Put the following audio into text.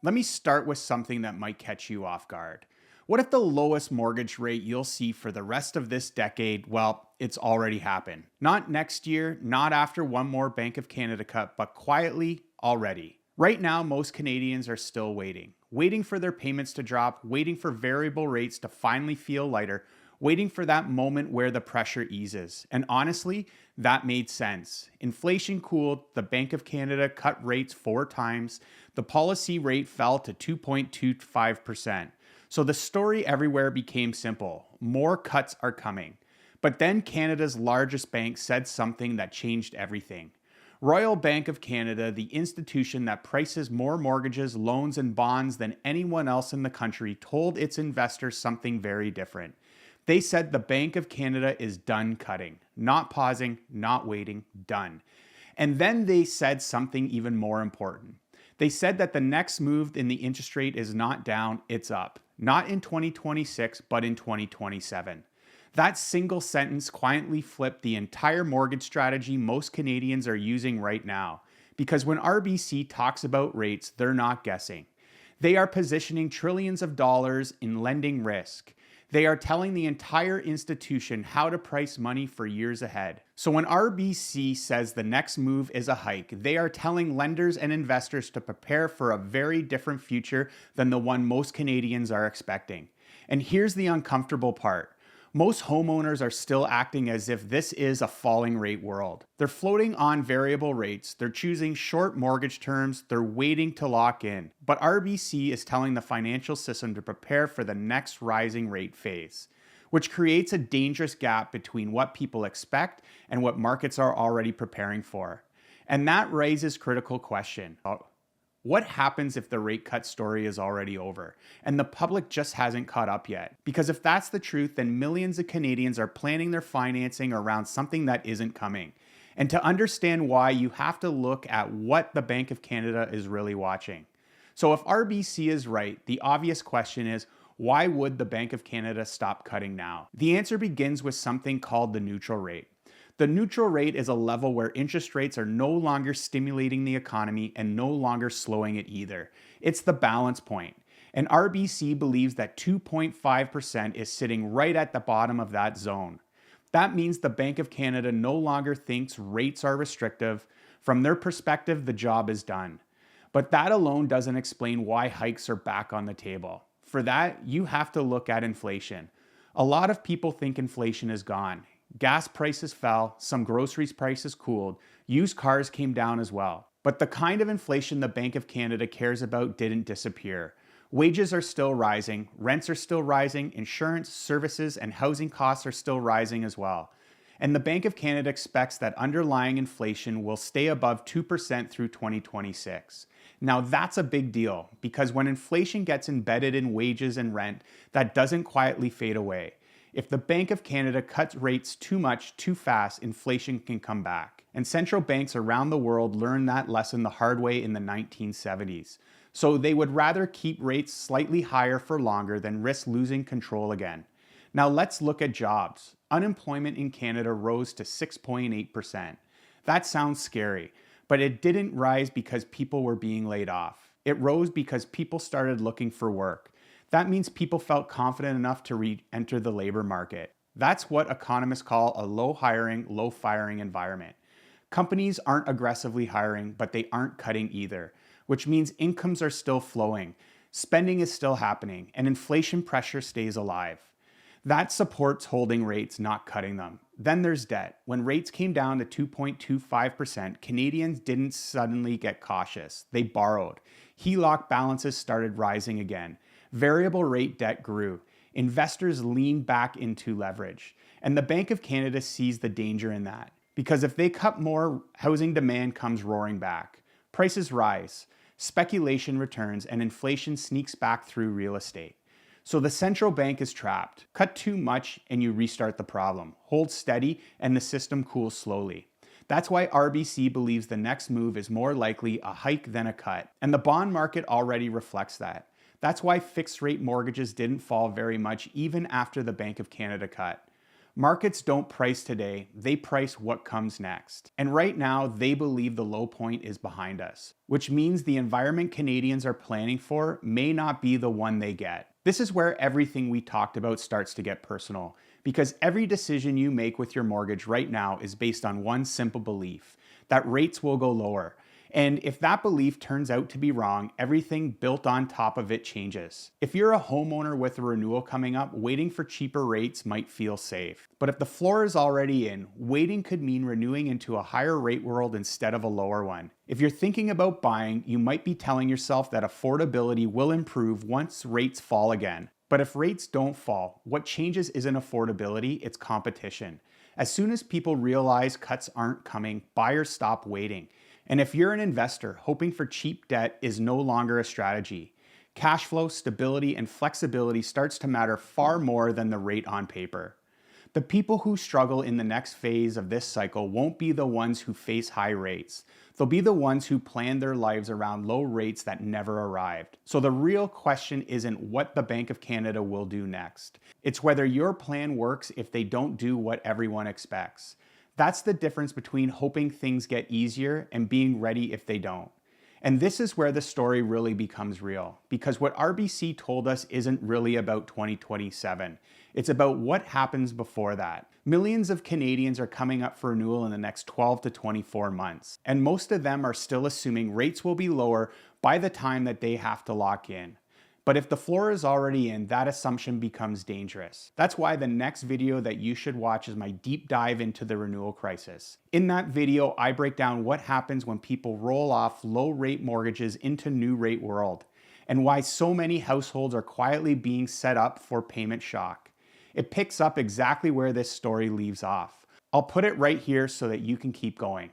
Let me start with something that might catch you off guard. What if the lowest mortgage rate you'll see for the rest of this decade, well, it's already happened? Not next year, not after one more Bank of Canada cut, but quietly already. Right now, most Canadians are still waiting for their payments to drop, waiting for variable rates to finally feel lighter, waiting for that moment where the pressure eases. And honestly, that made sense. Inflation cooled, the Bank of Canada cut rates 4 times, the policy rate fell to 2.25%. So the story everywhere became simple. More cuts are coming. But then Canada's largest bank said something that changed everything. Royal Bank of Canada, the institution that prices more mortgages, loans, and bonds than anyone else in the country, told its investors something very different. They said the Bank of Canada is done cutting, not pausing, not waiting, done. And then they said something even more important. They said that the next move in the interest rate is not down, it's up. Not in 2026, but in 2027. That single sentence quietly flipped the entire mortgage strategy most Canadians are using right now. Because when RBC talks about rates, they're not guessing. They are positioning trillions of dollars in lending risk. They are telling the entire institution how to price money for years ahead. So when RBC says the next move is a hike, they are telling lenders and investors to prepare for a very different future than the one most Canadians are expecting. And here's the uncomfortable part. Most homeowners are still acting as if this is a falling rate world. They're floating on variable rates, they're choosing short mortgage terms, they're waiting to lock in. But RBC is telling the financial system to prepare for the next rising rate phase, which creates a dangerous gap between what people expect and what markets are already preparing for. And that raises critical question. What happens if the rate cut story is already over and the public just hasn't caught up yet? Because if that's the truth, then millions of Canadians are planning their financing around something that isn't coming. And to understand why, you have to look at what the Bank of Canada is really watching. So if RBC is right, the obvious question is, why would the Bank of Canada stop cutting now? The answer begins with something called the neutral rate. The neutral rate is a level where interest rates are no longer stimulating the economy and no longer slowing it either. It's the balance point. And RBC believes that 2.5% is sitting right at the bottom of that zone. That means the Bank of Canada no longer thinks rates are restrictive. From their perspective, the job is done. But that alone doesn't explain why hikes are back on the table. For that, you have to look at inflation. A lot of people think inflation is gone. Gas prices fell, some groceries prices cooled, used cars came down as well. But the kind of inflation the Bank of Canada cares about didn't disappear. Wages are still rising, rents are still rising, insurance, services, and housing costs are still rising as well. And the Bank of Canada expects that underlying inflation will stay above 2% through 2026. Now that's a big deal, because when inflation gets embedded in wages and rent, that doesn't quietly fade away. If the Bank of Canada cuts rates too much, too fast, inflation can come back. And central banks around the world learned that lesson the hard way in the 1970s. So they would rather keep rates slightly higher for longer than risk losing control again. Now let's look at jobs. Unemployment in Canada rose to 6.8%. That sounds scary, but it didn't rise because people were being laid off. It rose because people started looking for work. That means people felt confident enough to re-enter the labor market. That's what economists call a low hiring, low firing environment. Companies aren't aggressively hiring, but they aren't cutting either, which means incomes are still flowing, spending is still happening, and inflation pressure stays alive. That supports holding rates, not cutting them. Then there's debt. When rates came down to 2.25%, Canadians didn't suddenly get cautious. They borrowed. HELOC balances started rising again. Variable rate debt grew. Investors leaned back into leverage. And the Bank of Canada sees the danger in that. Because if they cut more, housing demand comes roaring back. Prices rise, speculation returns, and inflation sneaks back through real estate. So the central bank is trapped. Cut too much and you restart the problem. Hold steady and the system cools slowly. That's why RBC believes the next move is more likely a hike than a cut. And the bond market already reflects that. That's why fixed rate mortgages didn't fall very much even after the Bank of Canada cut. Markets don't price today, they price what comes next. And right now, they believe the low point is behind us, which means the environment Canadians are planning for may not be the one they get. This is where everything we talked about starts to get personal, because every decision you make with your mortgage right now is based on one simple belief, that rates will go lower. And if that belief turns out to be wrong, everything built on top of it changes. If you're a homeowner with a renewal coming up, waiting for cheaper rates might feel safe. But if the floor is already in, waiting could mean renewing into a higher rate world instead of a lower one. If you're thinking about buying, you might be telling yourself that affordability will improve once rates fall again. But if rates don't fall, what changes isn't affordability, it's competition. As soon as people realize cuts aren't coming, buyers stop waiting. And if you're an investor, hoping for cheap debt is no longer a strategy. Cash flow, stability, and flexibility starts to matter far more than the rate on paper. The people who struggle in the next phase of this cycle won't be the ones who face high rates. They'll be the ones who plan their lives around low rates that never arrived. So the real question isn't what the Bank of Canada will do next. It's whether your plan works if they don't do what everyone expects. That's the difference between hoping things get easier and being ready if they don't. And this is where the story really becomes real, because what RBC told us isn't really about 2027. It's about what happens before that. Millions of Canadians are coming up for renewal in the next 12 to 24 months, and most of them are still assuming rates will be lower by the time that they have to lock in. But if the floor is already in, that assumption becomes dangerous. That's why the next video that you should watch is my deep dive into the renewal crisis. In that video, I break down what happens when people roll off low rate mortgages into new rate world, and why so many households are quietly being set up for payment shock. It picks up exactly where this story leaves off. I'll put it right here so that you can keep going.